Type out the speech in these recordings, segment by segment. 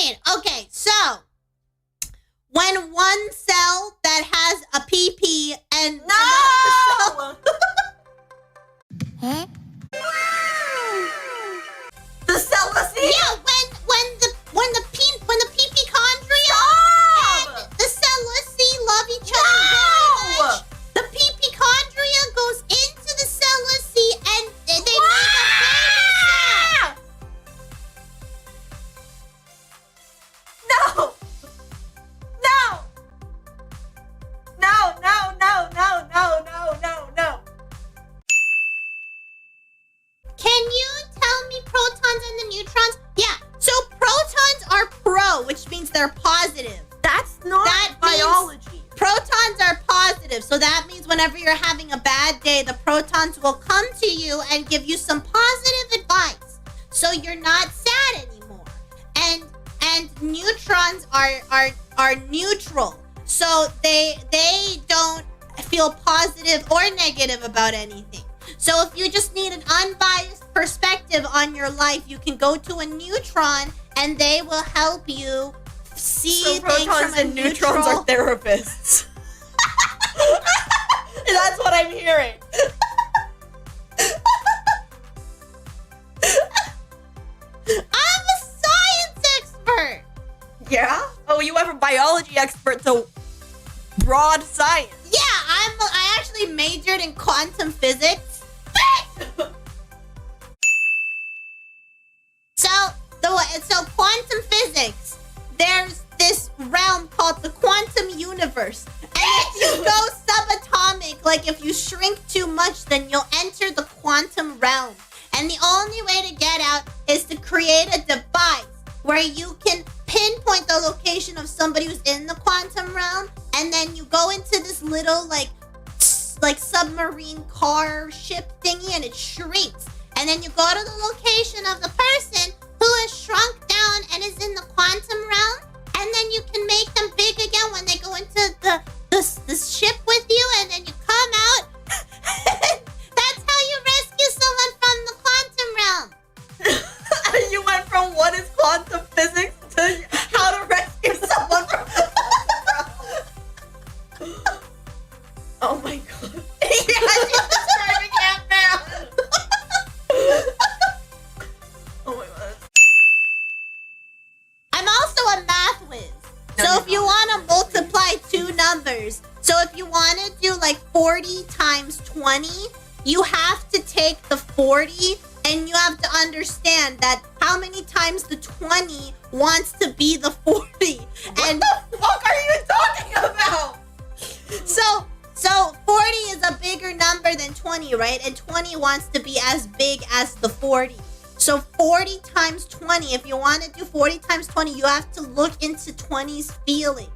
insane. Okay, so when one cell that has a PP and No! Huh? The celibacy? Yeah, when the PP-chondria and the celibacy love each other very much. The PP-chondria goes into the celibacy and they make a baby cell. No! No! No, no, no, no, no, no, no, no. Can you tell me protons and the neutrons? Yeah, so protons are pro, which means they're positive. That's not That biology. Protons are positive, so that means whenever you're having a bad day, the protons will come to you and give you some positive advice, so you're not sad anymore. And neutrons are neutral, so they don't feel positive or negative about anything. So if you just need an unbiased perspective on your life, you can go to a neutron and they will help you see So things from protons a and neutrons neutral. are therapists. That's what I'm hearing. I'm a science expert. Yeah? Oh, you have a biology expert, so broad science. Yeah, I actually majored in quantum physics. So quantum physics, there's this realm called the quantum universe. And if you go subatomic, like if you shrink too much, then you'll enter the quantum realm. And the only way to get out is to create a device where you can pinpoint the location of somebody who's in the quantum realm, and then you go into this little like submarine car ship thingy, and it shrinks. And then you go to the location of the person who has shrunk down and is in the quantum realm, and then you can make them big again when they go into the ship with you, and then you come out. That's how you rescue someone from the quantum realm. You went from what is quantum physics to how to rescue someone from the quantum realm. Oh my god. Yes, you're describing Ant-Man. Oh my god. I'm also a math whiz. So if you want to multiply two numbers, so if you want to do like 40 times 20, you have to take the 40 and you have to understand that how many times the 20 wants to be the 40. What the fuck are you talking about? So 40 is a bigger number than 20, right? And 20 wants to be as big as the 40. So 40 times 20, if you want to do 40 times 20, you have to look into 20's feelings.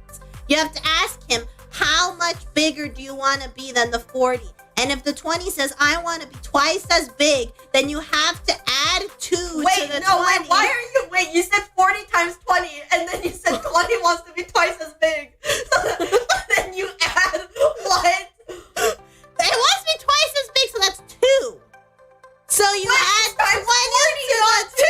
You have to ask him, how much bigger do you want to be than the 40? And if the 20 says, I want to be twice as big, then you have to add 2 to the 20. Wait, you said 40 times 20, and then you said 20 wants to be twice as big. So then you add what? It wants to be twice as big, so that's 2. So you add 20 to the 2.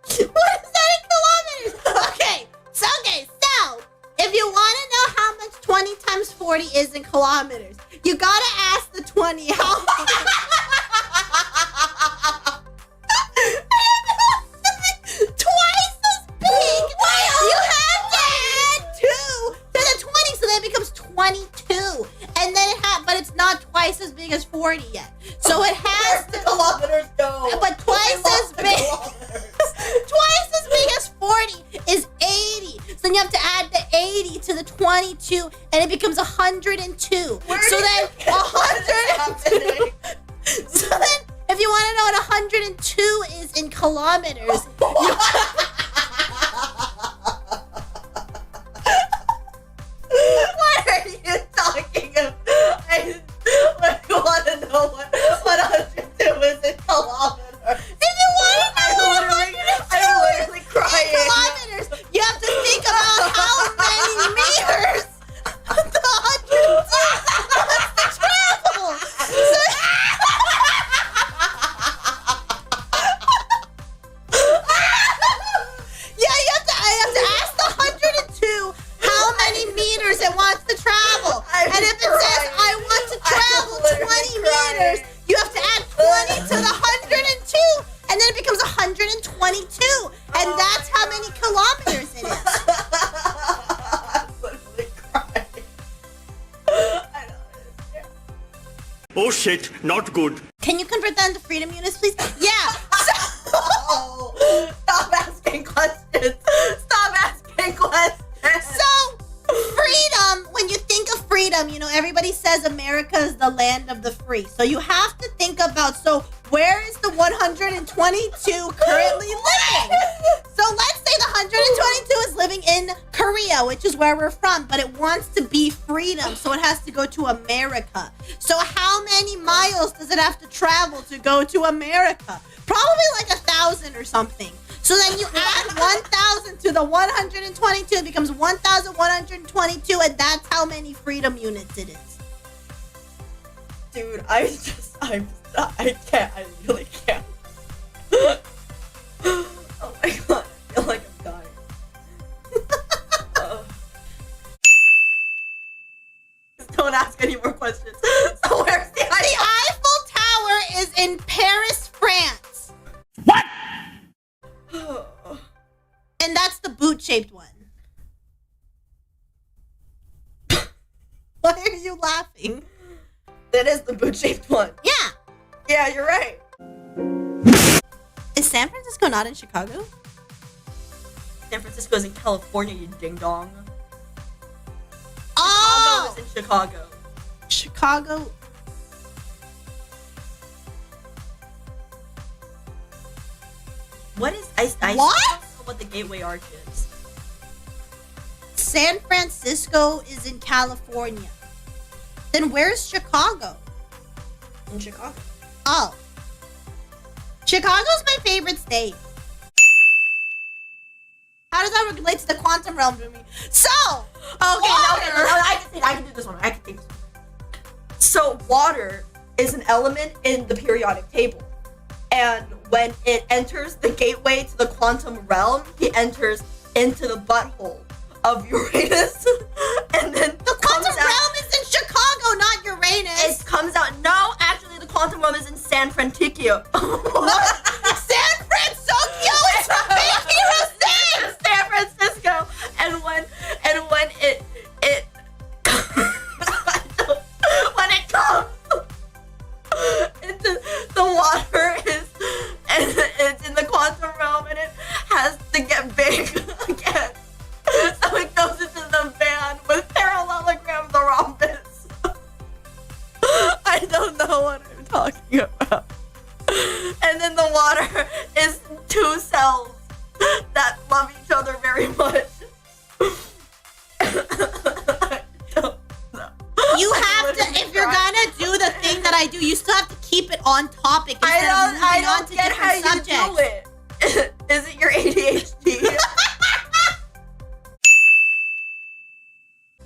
So what is that in kilometers? Okay, so if you want to know how much 20 times 40 is in kilometers, you gotta ask the 20 how much. Twice as big. You have to add 2 to the 20, so then it becomes 22. And then but it's not twice as big as 40 yet. So it has Where's the kilometers go? But twice as big. Twice as big as 40 is 80. So then you have to add the 80 to the 22, and it becomes 102. Where so did then you get 102. So then, if you want to know what 102 is in kilometers, what are you talking about? I want to know what 102 is in kilometers. If you want to know I'm literally crying. kilometers, you have to think about how many meters the 102 wants to travel. So shit, not good. Can you convert that into freedom units, please? Yeah. Oh, stop asking questions. Stop asking questions. So, freedom, when you think of freedom, you know, everybody says America is the land of the free. So you have to think about, so where is the 122 currently living? So let's say the 122 is living in Korea, which is where we're from, but it wants to be freedom, so it has to go to America. So how many miles does it have to travel to go to America? Probably like 1,000 or something. So then you add 1,000 to the 122, it becomes 1,122, and that's how many freedom units it is. Dude, I can't. I really can't. Oh my god, I feel like I'm dying. Just don't ask any more questions. So where's the Eiffel Tower is in Paris, France. What? And that's the boot-shaped one. Why are you laughing? That is the boot-shaped one. Yeah. Yeah, you're right. Is San Francisco not in Chicago? San Francisco's in California, you ding-dong. Oh! Chicago is in Chicago. Chicago. What is I What? don't know what the Gateway Arch is. San Francisco is in California. Then where's Chicago? In Chicago. Oh. Chicago's my favorite state. How does that relate to the quantum realm to me? So, I can do this one. I can take this one. So water is an element in the periodic table. And when it enters the gateway to the quantum realm, he enters into the butthole of Uranus. And then the quantum realm is in Chicago, not Uranus. It comes out. No, actually, the quantum realm is in San Francisco. What? San Francisco is from Big Hero 6! San Francisco. And when it when it comes into the water and it's in the quantum realm and it has to get big again. So it goes into the band with parallelogram the rhombus. I don't know what I'm talking about. And then the water is two cells that love each other very much. I don't know. You have to, if you're gonna do the thing that I do, you still have to keep it on topic instead of moving on to get how different you subjects. do it. Is it your ADHD?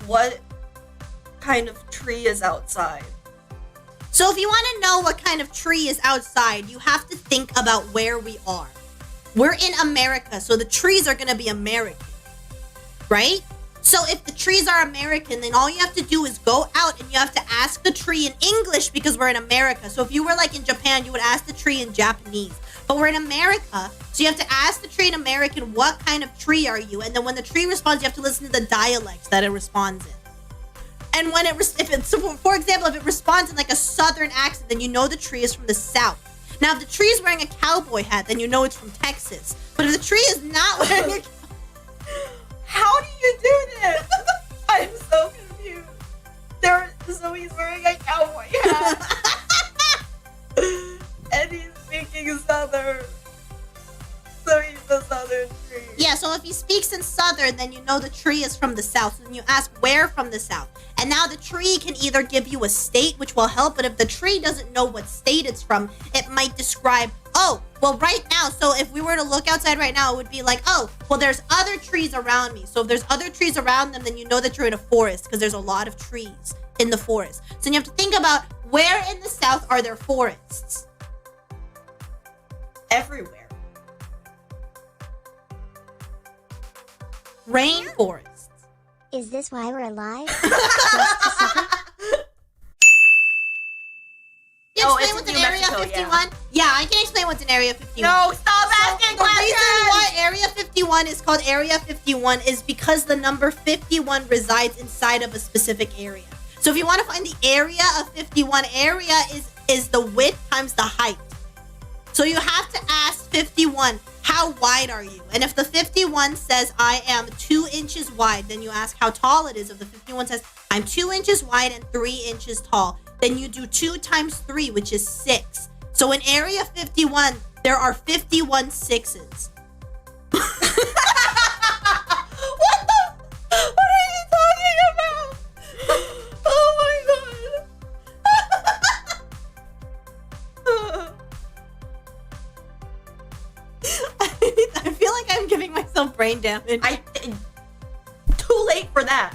What kind of tree is outside? So if you want to know what kind of tree is outside, you have to think about where we are. We're in America, so the trees are going to be American, right? So if the trees are American, then all you have to do is go out and you have to ask the tree in English because we're in America. So if you were like in Japan, you would ask the tree in Japanese. But we're in America, so you have to ask the tree in American, what kind of tree are you? And then when the tree responds, you have to listen to the dialects that it responds in. And when for example, if it responds in like a southern accent, then you know the tree is from the south. Now, if the tree is wearing a cowboy hat, then you know it's from Texas. But if the tree is not wearing a... How do you do this? I'm so confused. So he's wearing a cowboy hat. And he's speaking southern. So he's the southern tree. Yeah, so if he speaks in southern, then you know the tree is from the south. So then you ask where from the south. And now the tree can either give you a state, which will help, but if the tree doesn't know what state it's from, it might describe, oh, well, right now, so if we were to look outside right now, it would be like, oh, well, there's other trees around me. So if there's other trees around them, then you know that you're in a forest because there's a lot of trees in the forest. So you have to think about where in the south are there forests? Everywhere. Rainforest. Is this why we're alive? You Oh, explain it's what's in in New Area Mexico, 51? Yeah, I can explain what's in Area 51. No, stop asking The reason questions! why Area 51 is called Area 51 is because the number 51 resides inside of a specific area. So if you want to find the area of 51, area is the width times the height. So you have to ask 51, how wide are you? And if the 51 says I am 2 inches wide, then you ask how tall it is. If the 51 says I'm 2 inches wide and 3 inches tall, then you do 2 times 3, which is 6. So in area 51, there are 51 sixes. What are you talking about? Oh my god. I feel like I'm giving myself brain damage. Too late for that.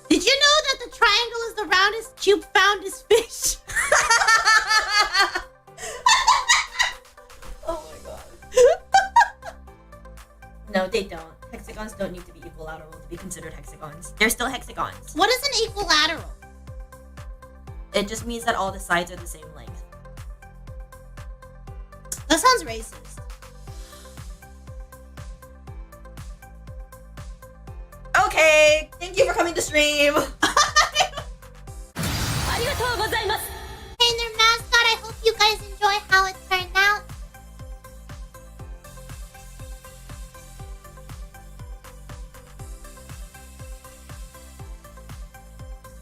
Did you know that the triangle is the roundest cube found is fish? Oh my god. No, they don't. Hexagons don't need to be equilateral to be considered hexagons. They're still hexagons. What is an equilateral? It just means that all the sides are the same length. That sounds racist. Okay, thank you for coming to stream.